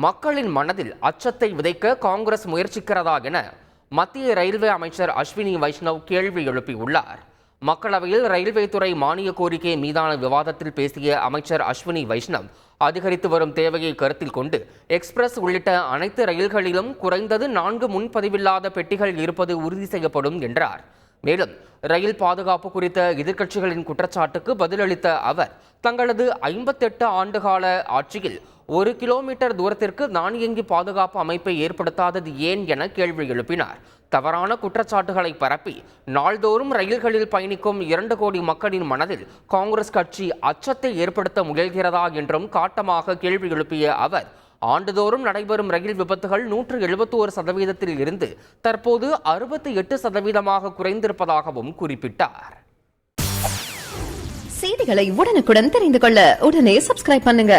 மக்களின் மனதில் அச்சத்தை விதைக்க காங்கிரஸ் முயற்சிக்கிறதா என மத்திய ரயில்வே அமைச்சர் அஸ்வினி வைஷ்ணவ் கேள்வி எழுப்பியுள்ளார். மக்களவையில் ரயில்வே துறை மானிய கோரிக்கை மீதான விவாதத்தில் பேசிய அமைச்சர் அஸ்வினி வைஷ்ணவ், அதிகரித்து வரும் தேவையை கருத்தில் கொண்டு எக்ஸ்பிரஸ் உள்ளிட்ட அனைத்து ரயில்களிலும் குறைந்தது 4 முன்பதிவில்லாத பெட்டிகள் இருப்பது உறுதி செய்யப்படும் என்றார். மேலும் ரயில் பாதுகாப்பு குறித்த எதிர்க்கட்சிகளின் குற்றச்சாட்டுக்கு பதிலளித்த அவர், தங்களது 58 ஆண்டுகால ஆட்சியில் 1 கிலோமீட்டர் தூரத்திற்கு தானியங்கி பாதுகாப்பு அமைப்பை ஏற்படுத்தாதது ஏன் என கேள்வி எழுப்பினார். தவறான குற்றச்சாட்டுகளை பரப்பி நாள்தோறும் ரயில்களில் பயணிக்கும் 2 கோடி மக்களின் மனதில் காங்கிரஸ் கட்சி அச்சத்தை ஏற்படுத்த முயல்கிறதா என்றும் காட்டமாக கேள்வி எழுப்பிய அவர், ஆண்டுதோறும் நடைபெறும் ரயில் விபத்துகள் 171% இருந்து தற்போது 68% குறைந்திருப்பதாகவும் குறிப்பிட்டார். செய்திகளை உடனுக்குடன் தெரிந்து கொள்ள உடனே சப்ஸ்கிரைப் பண்ணுங்க.